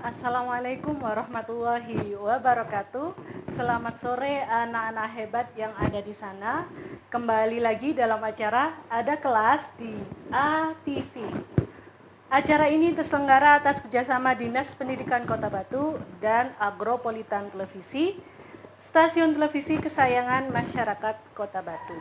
Assalamualaikum warahmatullahi wabarakatuh. Selamat sore anak-anak hebat yang ada di sana. Kembali lagi dalam acara Ada Kelas di ATV. Acara ini terselenggara atas kerjasama Dinas Pendidikan Kota Batu dan Agropolitan Televisi, stasiun televisi kesayangan masyarakat Kota Batu.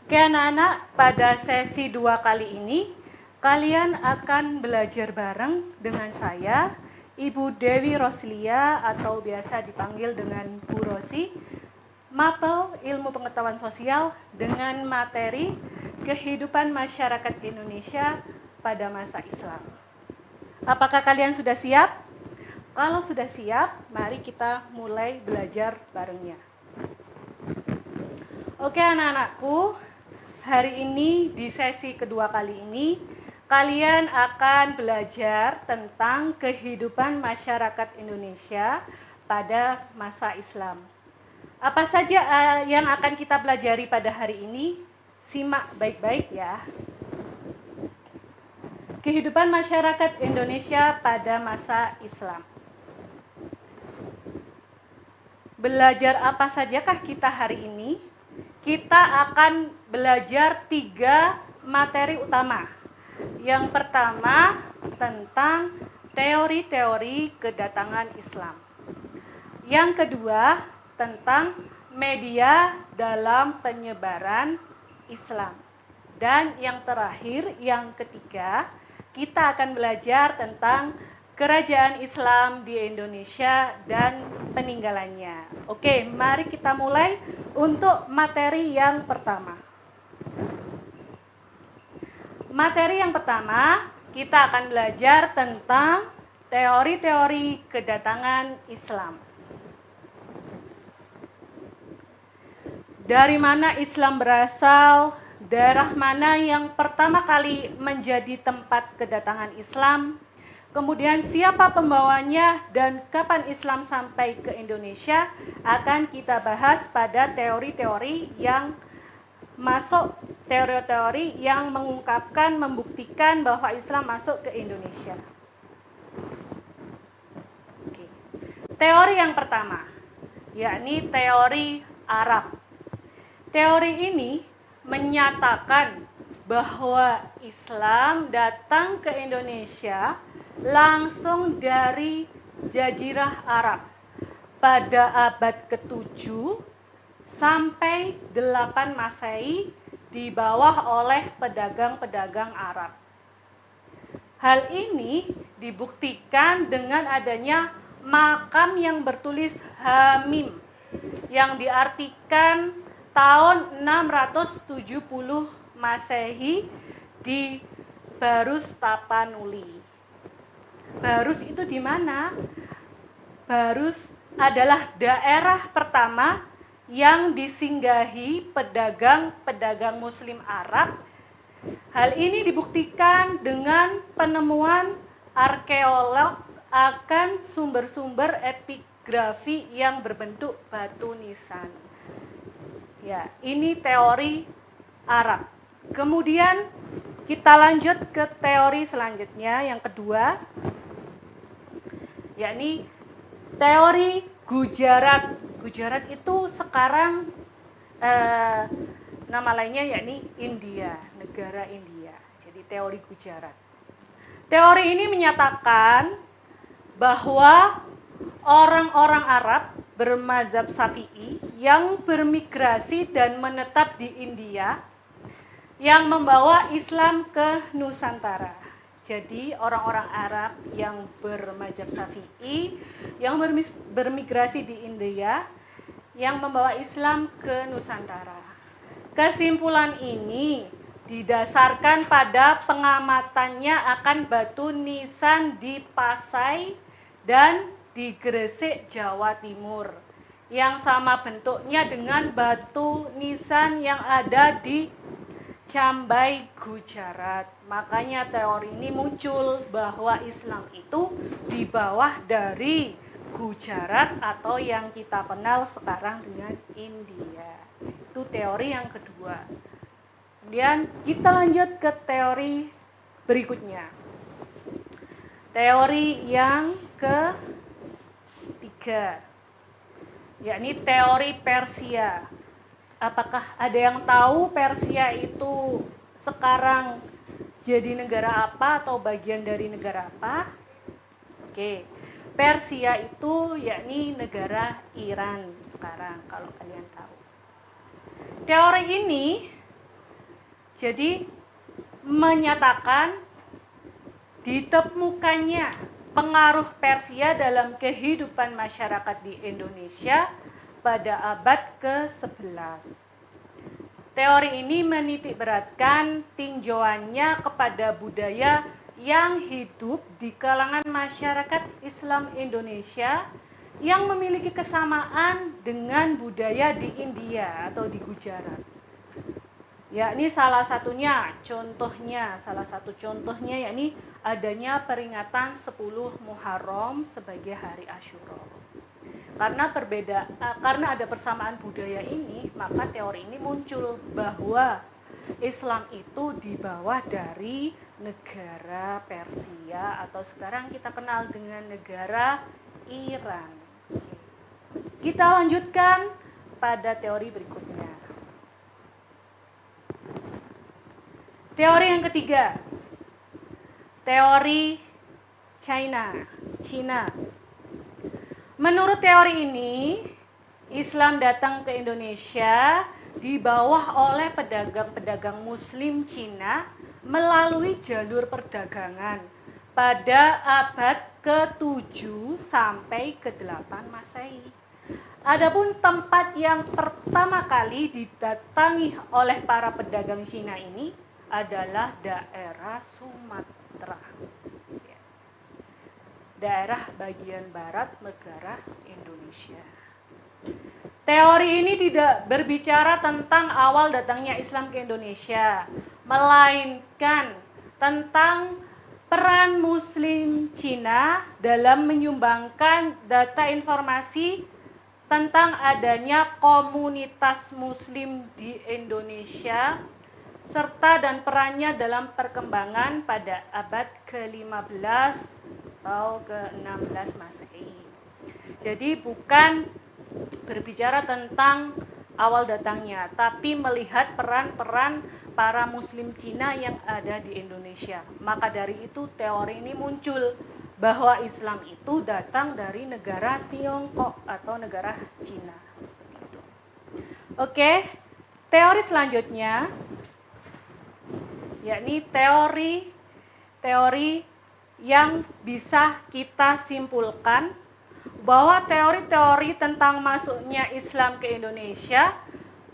Oke anak-anak, pada sesi 2 kali ini kalian akan belajar bareng dengan saya, Ibu Dewi Roslia atau biasa dipanggil dengan Bu Rosi, Mapel Ilmu Pengetahuan Sosial dengan materi kehidupan masyarakat Indonesia pada masa Islam. Apakah kalian sudah siap? Kalau sudah siap, mari kita mulai belajar barengnya. Oke anak-anakku, hari ini di sesi kedua kali ini kalian akan belajar tentang kehidupan masyarakat Indonesia pada masa Islam. Apa saja yang akan kita pelajari pada hari ini? Simak baik-baik ya. Kehidupan masyarakat Indonesia pada masa Islam. Belajar apa sajakah kita hari ini? Kita akan belajar 3 materi utama. Yang pertama tentang teori-teori kedatangan Islam. Yang kedua tentang media dalam penyebaran Islam. Dan yang terakhir, yang ketiga, kita akan belajar tentang kerajaan Islam di Indonesia dan peninggalannya. Oke, mari kita mulai untuk materi yang pertama. Materi yang pertama, kita akan belajar tentang teori-teori kedatangan Islam. Dari mana Islam berasal? Daerah mana yang pertama kali menjadi tempat kedatangan Islam? Kemudian siapa pembawanya dan kapan Islam sampai ke Indonesia? Akan kita bahas pada teori-teori yang masuk, teori-teori yang mengungkapkan, membuktikan bahwa Islam masuk ke Indonesia. Oke. Teori yang pertama, yakni teori Arab. Teori ini menyatakan bahwa Islam datang ke Indonesia langsung dari Jazirah Arab pada abad ke-7 sampai 8 Masehi dibawa oleh pedagang-pedagang Arab. Hal ini dibuktikan dengan adanya makam yang bertulis Hamim yang diartikan tahun 670 Masehi di Barus Tapanuli. Barus itu di mana? Barus adalah daerah pertama yang disinggahi pedagang-pedagang Muslim Arab. Hal ini dibuktikan dengan penemuan arkeolog akan sumber-sumber epigrafi yang berbentuk batu nisan. Ya, ini teori Arab. Kemudian kita lanjut ke teori selanjutnya yang kedua, yakni teori Gujarat. Gujarat itu sekarang nama lainnya yakni India, negara India. Jadi teori Gujarat. Teori ini menyatakan bahwa orang-orang Arab bermazhab Syafi'i yang bermigrasi dan menetap di India yang membawa Islam ke Nusantara. Jadi orang-orang Arab yang bermazhab Syafi'i yang bermigrasi di India yang membawa Islam ke Nusantara. Kesimpulan ini didasarkan pada pengamatannya akan batu nisan di Pasai dan di Gresik, Jawa Timur, yang sama bentuknya dengan batu nisan yang ada di Cambai, Gujarat. Makanya teori ini muncul bahwa Islam itu di bawah dari Gujarat atau yang kita kenal sekarang dengan India. Itu teori yang kedua. Kemudian kita lanjut ke teori berikutnya. Teori yang ketiga, yakni teori Persia. Apakah ada yang tahu Persia itu sekarang jadi negara apa atau bagian dari negara apa? Oke, Persia itu yakni negara Iran sekarang kalau kalian tahu. Teori ini jadi menyatakan ditemukannya pengaruh Persia dalam kehidupan masyarakat di Indonesia pada abad ke-11. Teori ini menitikberatkan tinjauannya kepada budaya yang hidup di kalangan masyarakat Islam Indonesia yang memiliki kesamaan dengan budaya di India atau di Gujarat. Yakni salah satu contohnya yakni adanya peringatan 10 Muharram sebagai hari Asyura. Karena ada persamaan budaya ini, maka teori ini muncul bahwa Islam itu dibawa dari negara Persia atau sekarang kita kenal dengan negara Iran. Kita lanjutkan pada teori berikutnya. Teori yang ketiga, teori Cina. Menurut teori ini, Islam datang ke Indonesia di bawah oleh pedagang-pedagang Muslim Cina melalui jalur perdagangan pada abad ke-7 sampai ke-8 Masehi. Adapun tempat yang pertama kali didatangi oleh para pedagang Cina ini adalah daerah Sumatera, daerah bagian barat negara Indonesia. Teori ini tidak berbicara tentang awal datangnya Islam ke Indonesia, melainkan tentang peran Muslim Cina dalam menyumbangkan data informasi tentang adanya komunitas Muslim di Indonesia serta dan perannya dalam perkembangan pada abad ke-15 atau ke-16 Masehi. Jadi bukan berbicara tentang awal datangnya, tapi melihat peran-peran para Muslim Cina yang ada di Indonesia. Maka dari itu teori ini muncul bahwa Islam itu datang dari negara Tiongkok atau negara Cina. Seperti itu. Oke, teori selanjutnya yakni teori yang bisa kita simpulkan bahwa teori-teori tentang masuknya Islam ke Indonesia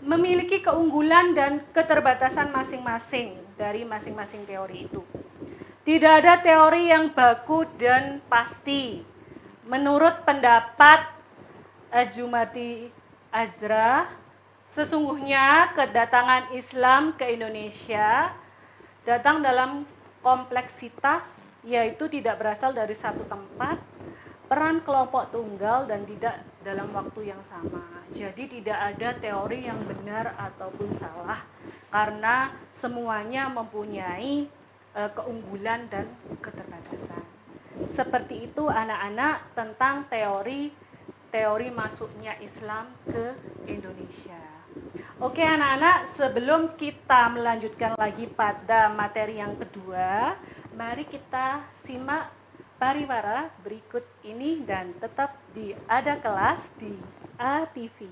memiliki keunggulan dan keterbatasan masing-masing dari masing-masing teori itu. Tidak ada teori yang baku dan pasti. Menurut pendapat Az-Zumati Azra, sesungguhnya kedatangan Islam ke Indonesia datang dalam kompleksitas, yaitu tidak berasal dari satu tempat, peran kelompok tunggal, dan tidak dalam waktu yang sama. Jadi tidak ada teori yang benar ataupun salah, karena semuanya mempunyai keunggulan dan keterbatasan. Seperti itu anak-anak tentang teori masuknya Islam ke Indonesia. Oke anak-anak, sebelum kita melanjutkan lagi pada materi yang kedua, mari kita simak pariwara berikut ini dan tetap di Ada Kelas di ATV.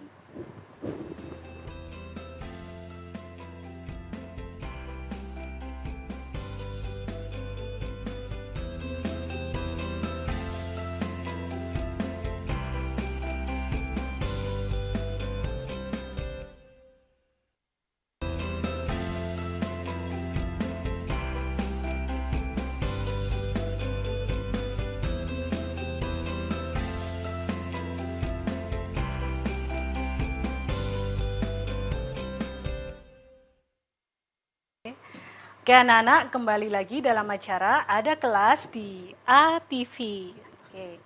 Oke anak-anak, kembali lagi dalam acara Ada Kelas di ATV. Oke.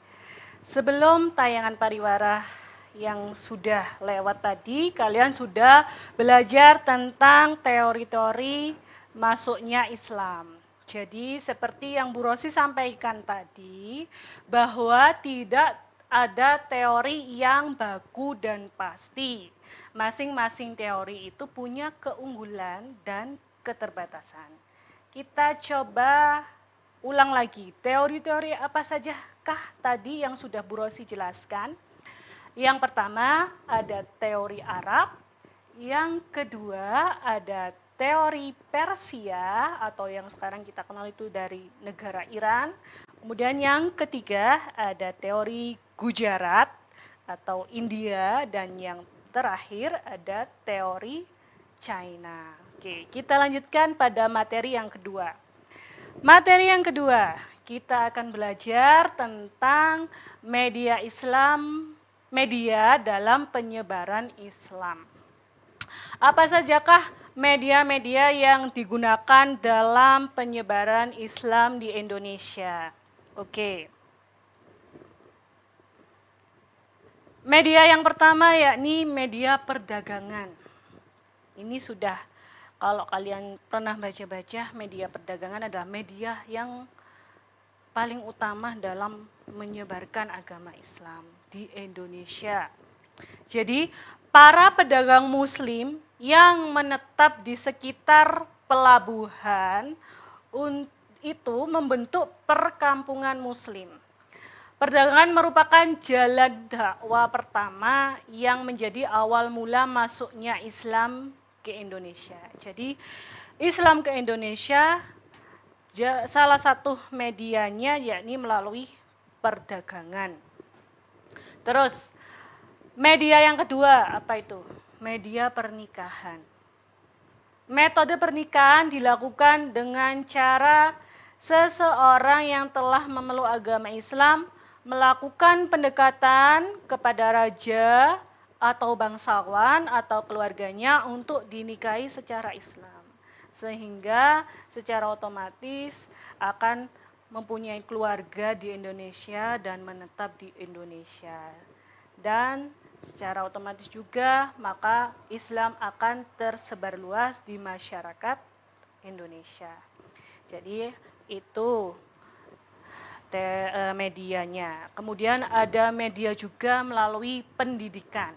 Sebelum tayangan pariwara yang sudah lewat tadi, kalian sudah belajar tentang teori-teori masuknya Islam. Jadi seperti yang Bu Rosi sampaikan tadi, bahwa tidak ada teori yang baku dan pasti. Masing-masing teori itu punya keunggulan dan keterbatasan. Kita coba ulang lagi, teori-teori apa saja kah tadi yang sudah Bu Rosi jelaskan? Yang pertama ada teori Arab, yang kedua ada teori Persia atau yang sekarang kita kenal itu dari negara Iran. Kemudian yang ketiga ada teori Gujarat atau India, dan yang terakhir ada teori China. Oke, kita lanjutkan pada materi yang kedua. Materi yang kedua, kita akan belajar tentang media Islam, media dalam penyebaran Islam. Apa sajakah media-media yang digunakan dalam penyebaran Islam di Indonesia? Oke. Media yang pertama yakni media perdagangan. Ini sudah, kalau kalian pernah baca-baca, media perdagangan adalah media yang paling utama dalam menyebarkan agama Islam di Indonesia. Jadi para pedagang muslim yang menetap di sekitar pelabuhan itu membentuk perkampungan muslim. Perdagangan merupakan jalan dakwah pertama yang menjadi awal mula masuknya Islam ke Indonesia. Jadi Islam ke Indonesia salah satu medianya yakni melalui perdagangan. Terus media yang kedua apa itu? Media pernikahan. Metode pernikahan dilakukan dengan cara seseorang yang telah memeluk agama Islam melakukan pendekatan kepada raja atau bangsawan atau keluarganya untuk dinikahi secara Islam. Sehingga secara otomatis akan mempunyai keluarga di Indonesia dan menetap di Indonesia. Dan secara otomatis juga maka Islam akan tersebar luas di masyarakat Indonesia. Jadi itu medianya. Kemudian ada media juga melalui pendidikan.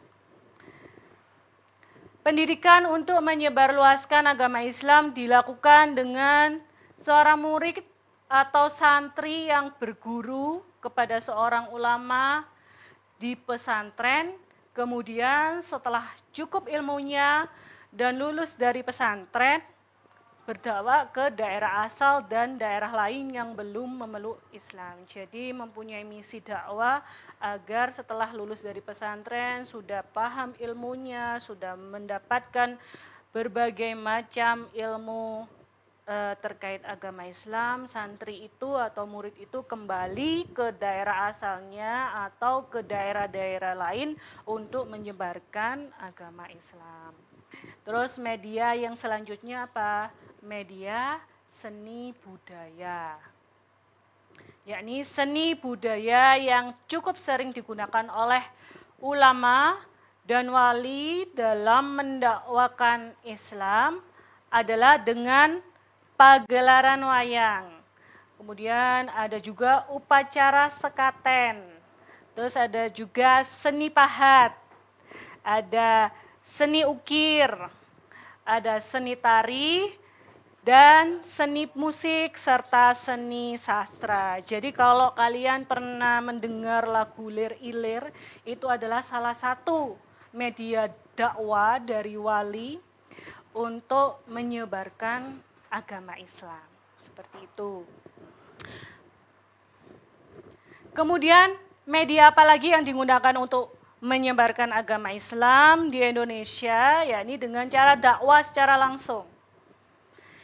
Pendidikan untuk menyebarluaskan agama Islam dilakukan dengan seorang murid atau santri yang berguru kepada seorang ulama di pesantren. Kemudian setelah cukup ilmunya dan lulus dari pesantren, berdakwah ke daerah asal dan daerah lain yang belum memeluk Islam. Jadi mempunyai misi dakwah agar setelah lulus dari pesantren sudah paham ilmunya, sudah mendapatkan berbagai macam ilmu terkait agama Islam, santri itu atau murid itu kembali ke daerah asalnya atau ke daerah-daerah lain untuk menyebarkan agama Islam. Terus media yang selanjutnya apa? Media seni budaya. Yakni seni budaya yang cukup sering digunakan oleh ulama dan wali dalam mendakwakan Islam adalah dengan pagelaran wayang. Kemudian ada juga upacara sekaten. Terus ada juga seni pahat. Ada seni ukir. Ada seni tari dan seni musik serta seni sastra. Jadi kalau kalian pernah mendengar lagu Lir Ilir, itu adalah salah satu media dakwah dari wali untuk menyebarkan agama Islam. Seperti itu. Kemudian media apa lagi yang digunakan untuk menyebarkan agama Islam di Indonesia, yakni dengan cara dakwah secara langsung.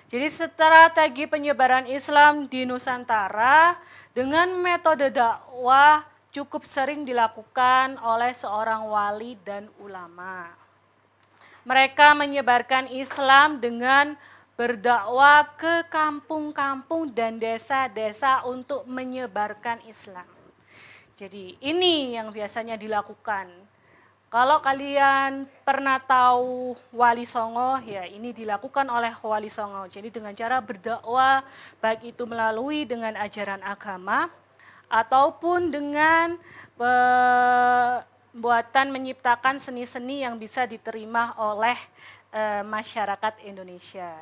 Jadi strategi penyebaran Islam di Nusantara dengan metode dakwah cukup sering dilakukan oleh seorang wali dan ulama. Mereka menyebarkan Islam dengan berdakwah ke kampung-kampung dan desa-desa untuk menyebarkan Islam. Jadi ini yang biasanya dilakukan. Kalau kalian pernah tahu Wali Songo, ya ini dilakukan oleh Wali Songo. Jadi dengan cara berdakwah, baik itu melalui dengan ajaran agama, ataupun dengan pembuatan menciptakan seni-seni yang bisa diterima oleh masyarakat Indonesia.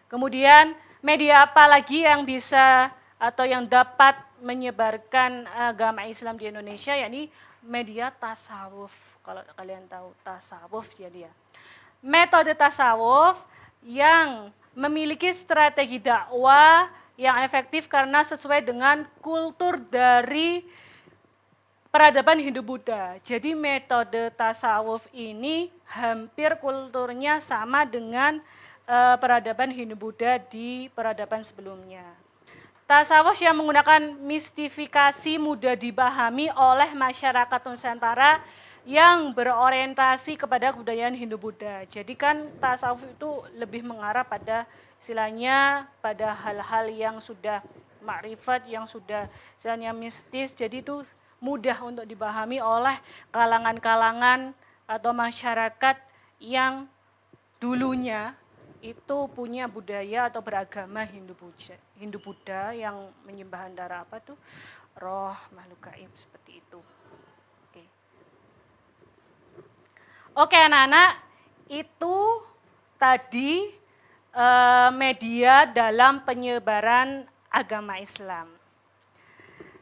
Kemudian media apa lagi yang bisa atau yang dapat menyebarkan agama Islam di Indonesia, yakni media tasawuf. Kalau kalian tahu tasawuf ya dia. Metode tasawuf yang memiliki strategi dakwah yang efektif karena sesuai dengan kultur dari peradaban Hindu-Buddha. Jadi metode tasawuf ini hampir kulturnya sama dengan peradaban Hindu-Buddha di peradaban sebelumnya. Tasawuf yang menggunakan mistifikasi mudah dipahami oleh masyarakat Nusantara yang berorientasi kepada kebudayaan Hindu-Buddha. Jadi kan tasawuf itu lebih mengarah pada istilahnya pada hal-hal yang sudah makrifat, yang sudah istilahnya mistis. Jadi itu mudah untuk dipahami oleh kalangan-kalangan atau masyarakat yang dulunya itu punya budaya atau beragama Hindu-Buddha yang menyembah antara apa tuh roh, makhluk gaib seperti itu. Oke anak-anak, itu tadi media dalam penyebaran agama Islam.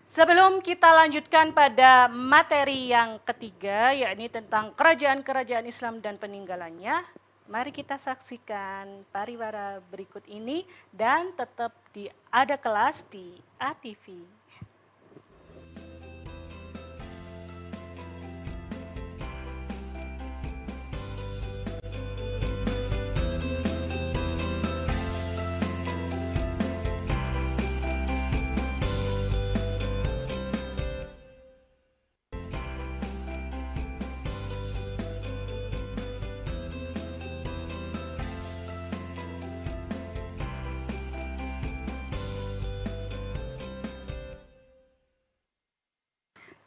Sebelum kita lanjutkan pada materi yang ketiga, yakni tentang kerajaan-kerajaan Islam dan peninggalannya, mari kita saksikan pariwara berikut ini dan tetap di Ada Kelas di ATV.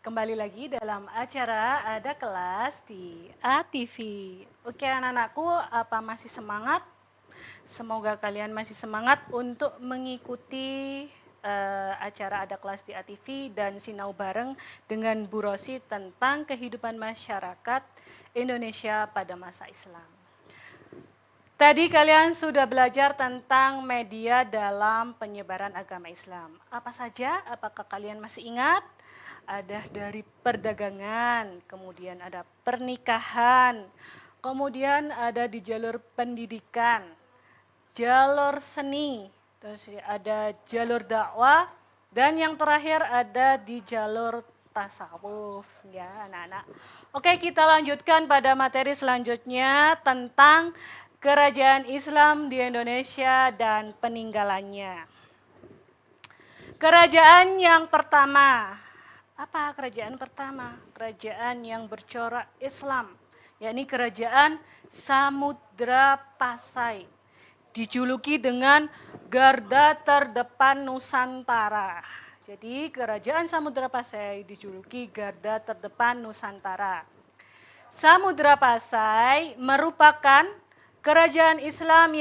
Kembali lagi dalam acara Ada Kelas di ATV. Oke anak-anakku, apa masih semangat? Semoga kalian masih semangat untuk mengikuti acara Ada Kelas di ATV dan sinau bareng dengan Bu Rosi tentang kehidupan masyarakat Indonesia pada masa Islam. Tadi kalian sudah belajar tentang media dalam penyebaran agama Islam. Apa saja? Apakah kalian masih ingat? Ada dari perdagangan, kemudian ada pernikahan, kemudian ada di jalur pendidikan, jalur seni, terus ada jalur dakwah, dan yang terakhir ada di jalur tasawuf ya anak-anak. Oke, kita lanjutkan pada materi selanjutnya tentang kerajaan Islam di Indonesia dan peninggalannya. Kerajaan yang pertama. Apa kerajaan pertama? Kerajaan yang bercorak Islam, yakni kerajaan Samudra Pasai. Dijuluki dengan garda terdepan Nusantara. Jadi kerajaan Samudra Pasai dijuluki garda terdepan Nusantara. Samudra Pasai merupakan kerajaan Islam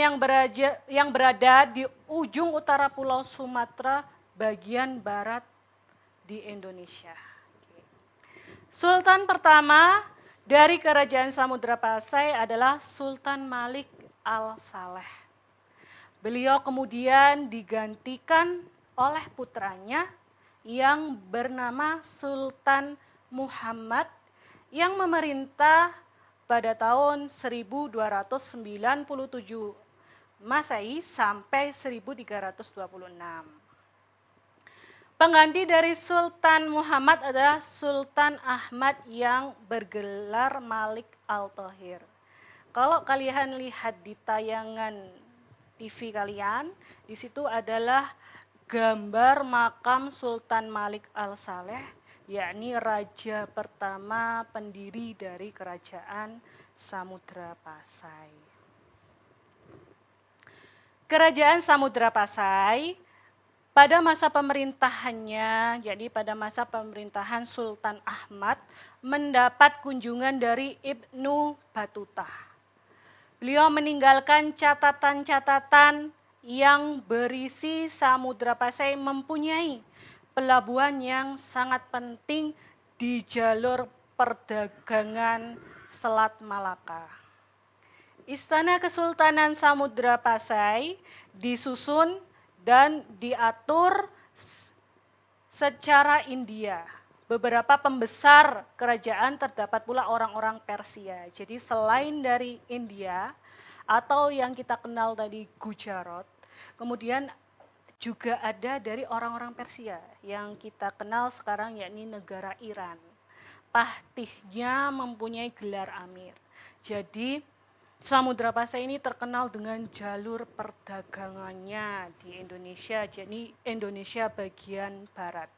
yang berada di ujung utara Pulau Sumatera bagian barat di Indonesia. Sultan pertama dari kerajaan Samudra Pasai adalah Sultan Malik Al-Saleh. Beliau kemudian digantikan oleh putranya yang bernama Sultan Muhammad yang memerintah pada tahun 1297 Masehi sampai 1326. Pengganti dari Sultan Muhammad adalah Sultan Ahmad yang bergelar Malik Al-Thohir. Kalau kalian lihat di tayangan TV kalian, di situ adalah gambar makam Sultan Malik Al-Saleh, yakni raja pertama pendiri dari kerajaan Samudra Pasai. Kerajaan Samudra Pasai Pada masa pemerintahannya, jadi pada masa pemerintahan Sultan Ahmad, mendapat kunjungan dari Ibnu Battuta. Beliau meninggalkan catatan-catatan yang berisi Samudra Pasai mempunyai pelabuhan yang sangat penting di jalur perdagangan Selat Malaka. Istana Kesultanan Samudra Pasai disusun dan diatur secara India. Beberapa pembesar kerajaan terdapat pula orang-orang Persia. Jadi selain dari India atau yang kita kenal tadi Gujarat, kemudian juga ada dari orang-orang Persia yang kita kenal sekarang yakni negara Iran. Pahtihnya mempunyai gelar Amir. Jadi Samudra Pasai ini terkenal dengan jalur perdagangannya di Indonesia, jadi Indonesia bagian barat.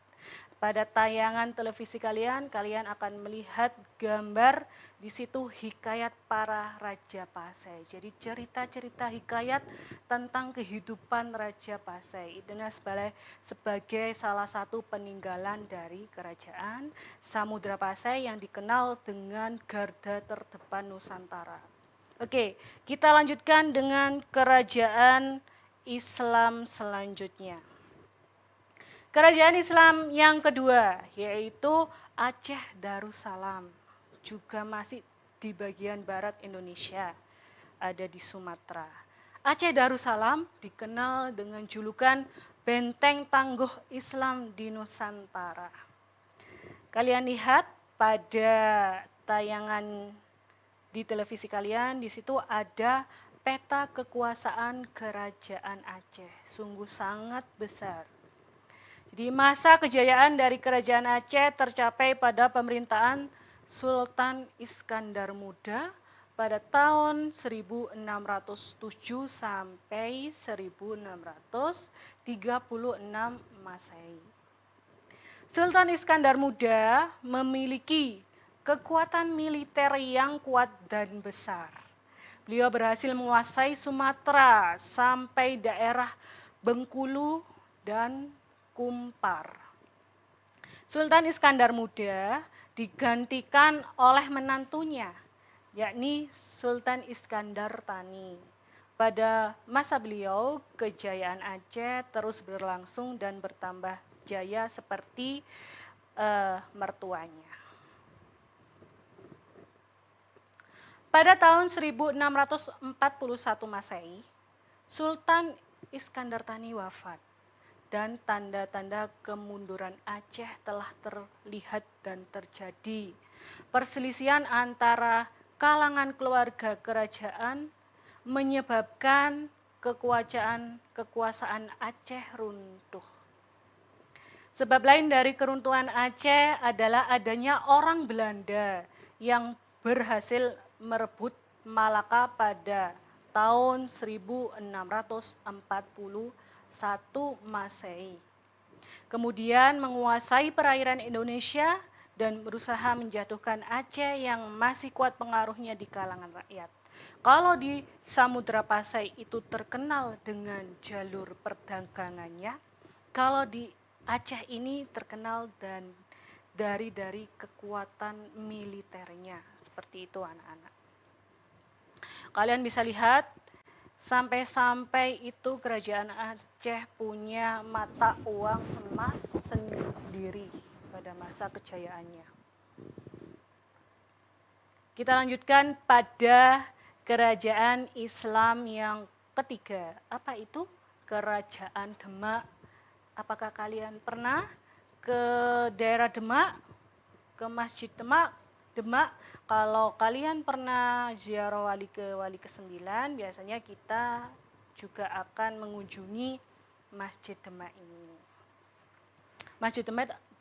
Pada tayangan televisi kalian akan melihat gambar di situ hikayat para Raja Pasai. Jadi cerita-cerita hikayat tentang kehidupan Raja Pasai. Itu sebagai salah satu peninggalan dari kerajaan Samudra Pasai yang dikenal dengan garda terdepan Nusantara. Oke, kita lanjutkan dengan kerajaan Islam selanjutnya. Kerajaan Islam yang kedua yaitu Aceh Darussalam, juga masih di bagian barat Indonesia, ada di Sumatera. Aceh Darussalam dikenal dengan julukan Benteng Tangguh Islam di Nusantara. Kalian lihat pada tayangan di televisi kalian, di situ ada peta kekuasaan kerajaan Aceh, sungguh sangat besar. Jadi masa kejayaan dari kerajaan Aceh tercapai pada pemerintahan Sultan Iskandar Muda pada tahun 1607 sampai 1636 Masehi. Sultan Iskandar Muda memiliki kekuatan militer yang kuat dan besar. Beliau berhasil menguasai Sumatera sampai daerah Bengkulu dan Kumpar. Sultan Iskandar Muda digantikan oleh menantunya, yakni Sultan Iskandar Thani. Pada masa beliau, kejayaan Aceh terus berlangsung dan bertambah jaya seperti mertuanya. Pada tahun 1641 Masehi, Sultan Iskandar Thani wafat dan tanda-tanda kemunduran Aceh telah terlihat dan terjadi. Perselisihan antara kalangan keluarga kerajaan menyebabkan kekuasaan Aceh runtuh. Sebab lain dari keruntuhan Aceh adalah adanya orang Belanda yang berhasil merebut Malaka pada tahun 1641 Masehi. Kemudian menguasai perairan Indonesia dan berusaha menjatuhkan Aceh yang masih kuat pengaruhnya di kalangan rakyat. Kalau di Samudra Pasai itu terkenal dengan jalur perdagangannya, kalau di Aceh ini terkenal dan dari kekuatan militernya. Seperti itu anak-anak. Kalian bisa lihat sampai itu kerajaan Aceh punya mata uang emas sendiri pada masa kejayaannya. Kita lanjutkan pada kerajaan Islam yang ketiga. Apa itu? Kerajaan Demak. Apakah kalian pernah ke daerah Demak? Ke Masjid Demak? Kalau kalian pernah ziarah wali ke-9, biasanya kita juga akan mengunjungi Masjid Demak ini.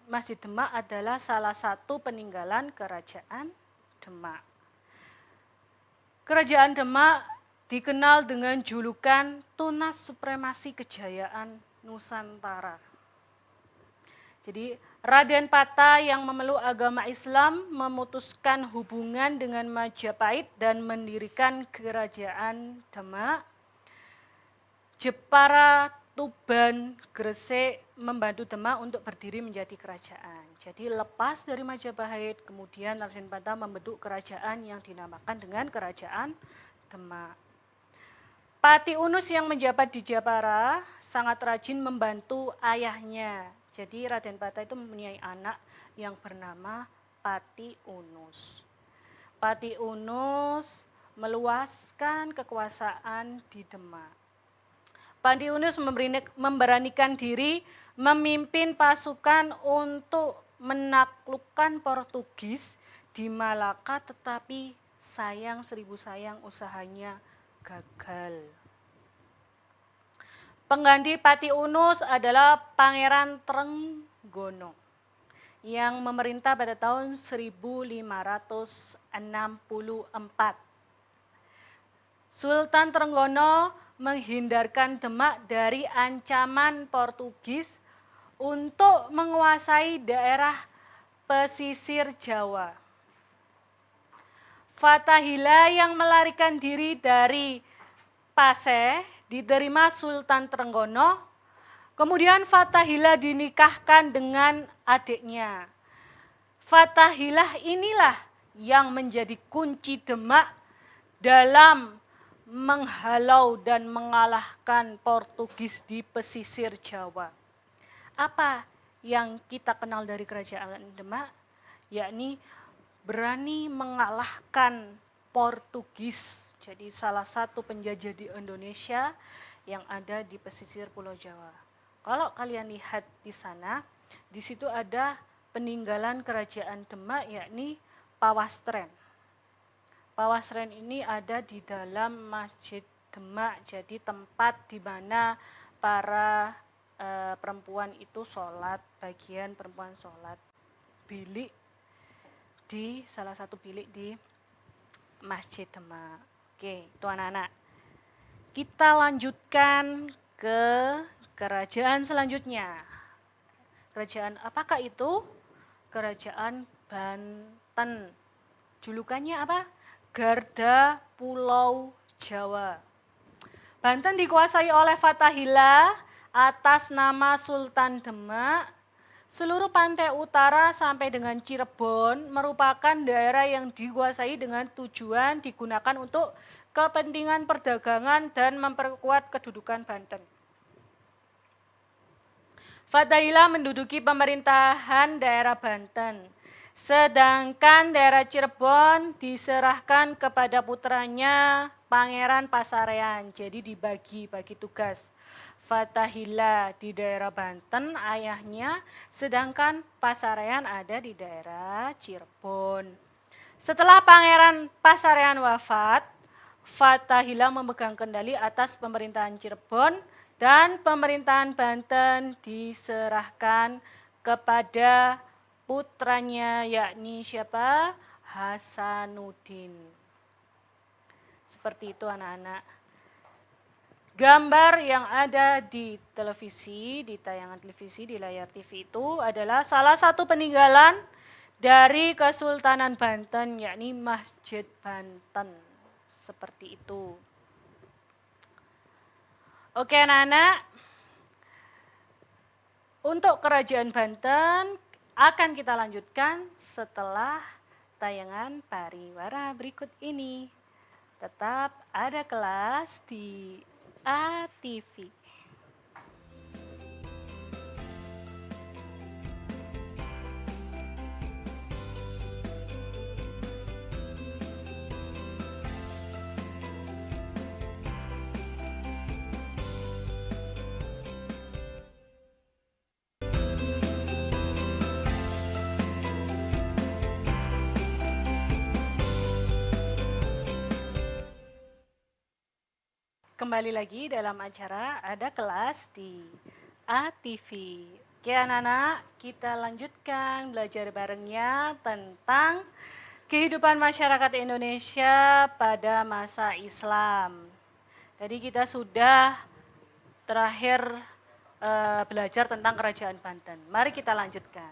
Masjid Demak adalah salah satu peninggalan kerajaan Demak. Kerajaan Demak dikenal dengan julukan Tunas Supremasi Kejayaan Nusantara. Jadi Raden Pata yang memeluk agama Islam memutuskan hubungan dengan Majapahit dan mendirikan kerajaan Demak. Jepara Tuban, Gresik membantu Demak untuk berdiri menjadi kerajaan. Jadi lepas dari Majapahit, kemudian Raden Patah membentuk kerajaan yang dinamakan dengan Kerajaan Demak. Pati Unus yang menjabat di Japara sangat rajin membantu ayahnya. Jadi Raden Patah itu mempunyai anak yang bernama Pati Unus. Pati Unus meluaskan kekuasaan di Demak. Pati Unus memberanikan diri memimpin pasukan untuk menaklukkan Portugis di Malaka, tetapi sayang 1000 sayang usahanya gagal. Pengganti Pati Unus adalah Pangeran Trenggono yang memerintah pada tahun 1564. Sultan Trenggono menghindarkan Demak dari ancaman Portugis untuk menguasai daerah pesisir Jawa. Fathahillah yang melarikan diri dari Paseh diterima Sultan Trenggono. Kemudian Fathahillah dinikahkan dengan adiknya. Fathahillah inilah yang menjadi kunci Demak dalam menghalau dan mengalahkan Portugis di pesisir Jawa. Apa yang kita kenal dari kerajaan Demak? Yakni berani mengalahkan Portugis. Jadi salah satu penjajah di Indonesia yang ada di pesisir Pulau Jawa. Kalau kalian lihat di sana, di situ ada peninggalan kerajaan Demak yakni Pawastren. Pawastren ini ada di dalam Masjid Demak, jadi tempat di mana para perempuan itu sholat, bagian perempuan sholat, bilik di salah satu bilik di Masjid Demak. Oke, itu anak-anak. Kita lanjutkan ke kerajaan selanjutnya. Kerajaan apakah itu? Kerajaan Banten. Julukannya apa? Garda Pulau Jawa. Banten dikuasai oleh Fathahillah atas nama Sultan Demak. Seluruh pantai utara sampai dengan Cirebon merupakan daerah yang dikuasai dengan tujuan digunakan untuk kepentingan perdagangan dan memperkuat kedudukan Banten. Fathahillah menduduki pemerintahan daerah Banten, sedangkan daerah Cirebon diserahkan kepada putranya Pangeran Pasarean, jadi dibagi-bagi tugas. Fathahillah di daerah Banten ayahnya, sedangkan Pasarean ada di daerah Cirebon. Setelah Pangeran Pasarean wafat, Fathahillah memegang kendali atas pemerintahan Cirebon dan pemerintahan Banten diserahkan kepada putranya yakni siapa? Hasanuddin. Seperti itu anak-anak. Gambar yang ada di televisi, di tayangan televisi, di layar TV itu adalah salah satu peninggalan dari Kesultanan Banten, yakni Masjid Banten. Seperti itu. Oke anak-anak, untuk Kerajaan Banten akan kita lanjutkan setelah tayangan pariwara berikut ini. Tetap ada kelas di ATV. Kembali lagi dalam acara Ada Kelas di ATV. Oke anak-anak, kita lanjutkan belajar barengnya tentang kehidupan masyarakat Indonesia pada masa Islam. Tadi kita sudah terakhir belajar tentang Kerajaan Banten. Mari kita lanjutkan.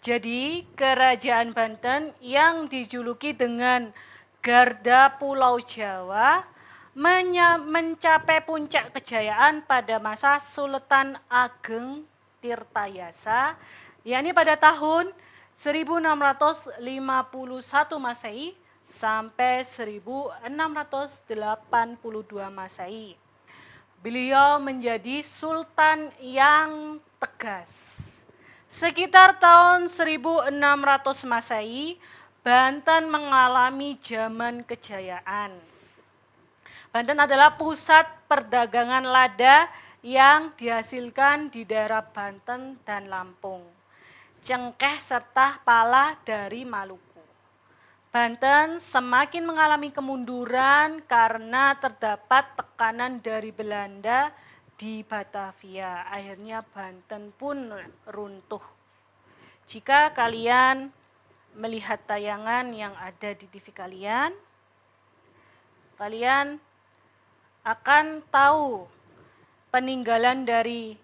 Jadi Kerajaan Banten yang dijuluki dengan Garda Pulau Jawa mencapai puncak kejayaan pada masa Sultan Ageng Tirtayasa, yakni pada tahun 1651 Masehi sampai 1682 Masehi. Beliau menjadi sultan yang tegas. Sekitar tahun 1600 Masehi, Banten mengalami zaman kejayaan. Banten adalah pusat perdagangan lada yang dihasilkan di daerah Banten dan Lampung, cengkeh serta pala dari Maluku. Banten semakin mengalami kemunduran karena terdapat tekanan dari Belanda di Batavia. Akhirnya Banten pun runtuh. Jika kalian melihat tayangan yang ada di TV kalian, kalian akan tahu peninggalan dari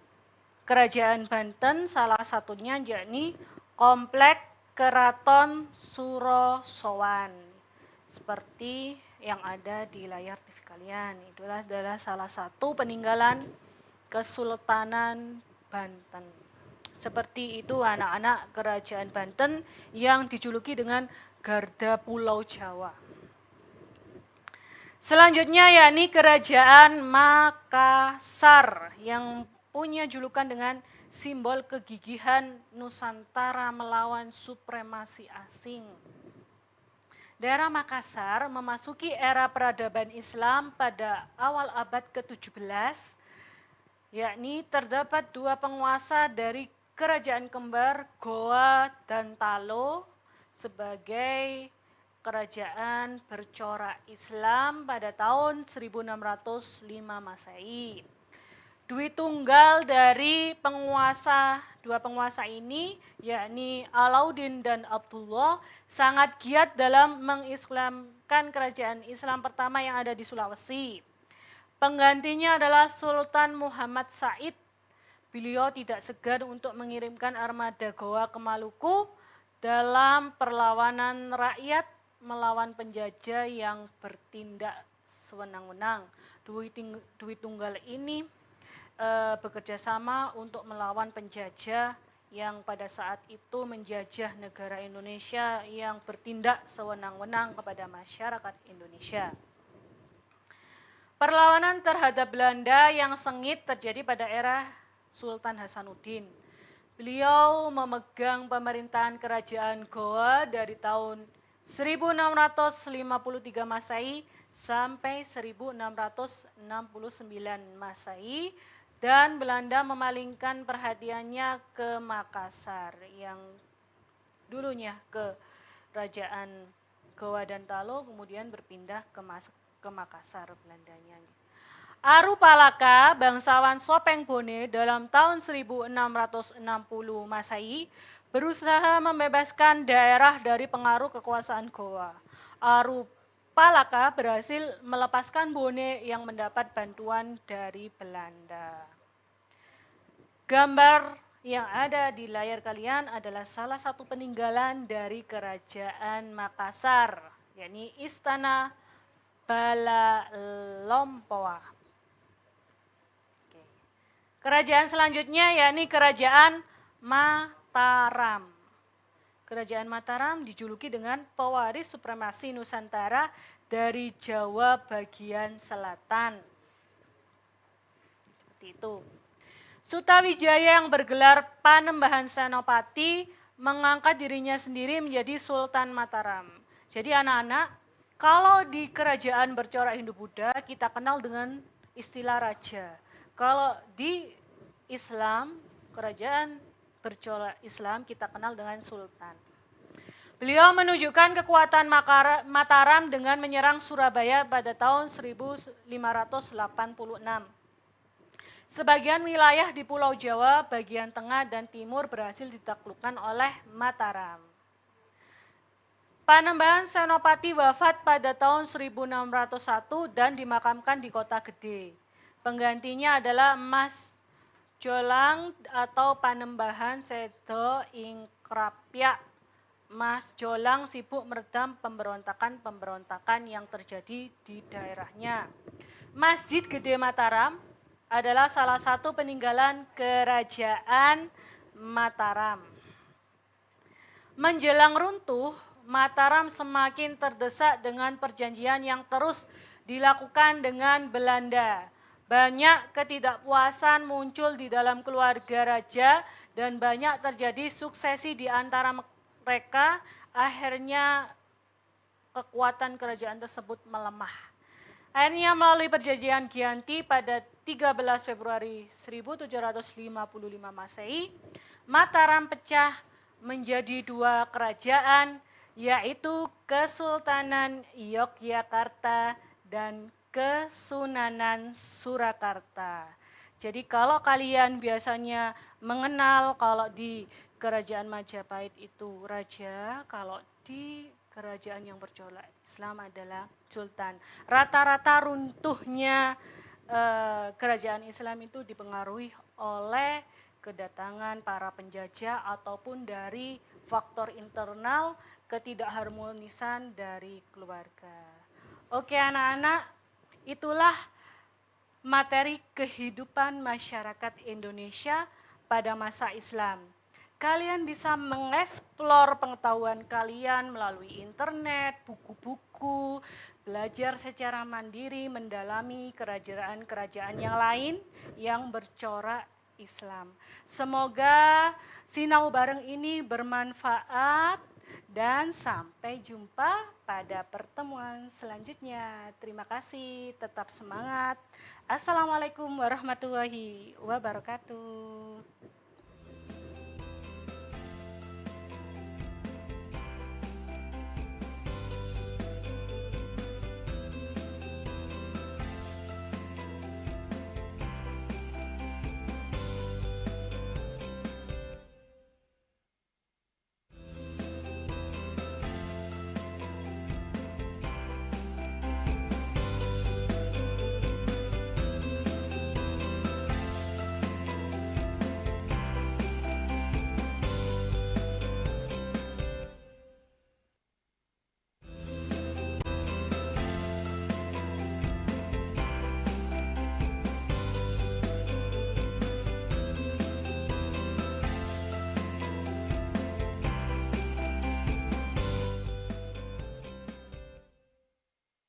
Kerajaan Banten, salah satunya yakni Komplek Keraton Surosowan, seperti yang ada di layar TV kalian. Itulah adalah salah satu peninggalan Kesultanan Banten. Seperti itu anak-anak Kerajaan Banten yang dijuluki dengan Garda Pulau Jawa. Selanjutnya yakni Kerajaan Makassar yang punya julukan dengan simbol kegigihan Nusantara melawan supremasi asing. Daerah Makassar memasuki era peradaban Islam pada awal abad ke-17, yakni terdapat dua penguasa dari kerajaan kembar Goa dan Talo sebagai kerajaan bercorak Islam pada tahun 1605 Masehi. Dwi tunggal dari dua penguasa ini, yakni Alauddin dan Abdullah, sangat giat dalam mengislamkan kerajaan Islam pertama yang ada di Sulawesi. Penggantinya adalah Sultan Muhammad Said. Beliau tidak segan untuk mengirimkan armada Goa ke Maluku dalam perlawanan rakyat melawan penjajah yang bertindak sewenang-wenang. Dwi tunggal ini bekerja sama untuk melawan penjajah yang pada saat itu menjajah negara Indonesia yang bertindak sewenang-wenang kepada masyarakat Indonesia. Perlawanan terhadap Belanda yang sengit terjadi pada era Sultan Hasanuddin. Beliau memegang pemerintahan kerajaan Goa dari tahun 1653 Masehi sampai 1669 Masehi. Dan Belanda memalingkan perhatiannya ke Makassar yang dulunya ke Kerajaan Goa dan Talo, kemudian berpindah ke Makassar Belandanya. Aru Palaka, bangsawan Sopeng Bone dalam tahun 1660 Masehi berusaha membebaskan daerah dari pengaruh kekuasaan Goa. Aru Palaka berhasil melepaskan Bone yang mendapat bantuan dari Belanda. Gambar yang ada di layar kalian adalah salah satu peninggalan dari Kerajaan Makassar, yakni Istana Balalompoa. Kerajaan selanjutnya yakni Kerajaan Mataram. Kerajaan Mataram dijuluki dengan pewaris supremasi Nusantara dari Jawa bagian selatan. Seperti itu. Sutawijaya yang bergelar Panembahan Senopati mengangkat dirinya sendiri menjadi Sultan Mataram. Jadi anak-anak, kalau di kerajaan bercorak Hindu-Buddha kita kenal dengan istilah raja. Kalau di Islam, kerajaan bercorak Islam kita kenal dengan sultan. Beliau menunjukkan kekuatan Mataram dengan menyerang Surabaya pada tahun 1586. Sebagian wilayah di Pulau Jawa, bagian tengah dan timur berhasil ditaklukkan oleh Mataram. Panembahan Senopati wafat pada tahun 1601 dan dimakamkan di Kota Gede. Penggantinya adalah Mas Jolang atau Panembahan Sedo ing Krapyak Mas Jolang sibuk meredam pemberontakan-pemberontakan yang terjadi di daerahnya. Masjid Gede Mataram adalah salah satu peninggalan Kerajaan Mataram. Menjelang runtuh, Mataram semakin terdesak dengan perjanjian yang terus dilakukan dengan Belanda. Banyak ketidakpuasan muncul di dalam keluarga raja dan banyak terjadi suksesi di antara mereka. Akhirnya kekuatan kerajaan tersebut melemah. Akhirnya melalui perjanjian Giyanti pada 13 Februari 1755 Masehi, Mataram pecah menjadi dua kerajaan, yaitu Kesultanan Yogyakarta dan Kesunanan Surakarta. Jadi kalau kalian biasanya mengenal kalau di kerajaan Majapahit itu raja, kalau di kerajaan yang bercorak Islam adalah sultan. Rata-rata runtuhnya kerajaan Islam itu dipengaruhi oleh kedatangan para penjajah ataupun dari faktor internal ketidakharmonisan dari keluarga. Oke anak-anak, itulah materi kehidupan masyarakat Indonesia pada masa Islam. Kalian bisa mengeksplor pengetahuan kalian melalui internet, buku-buku, belajar secara mandiri, mendalami kerajaan-kerajaan yang lain yang bercorak Islam. Semoga sinau bareng ini bermanfaat dan sampai jumpa pada pertemuan selanjutnya. Terima kasih, tetap semangat. Assalamualaikum warahmatullahi wabarakatuh.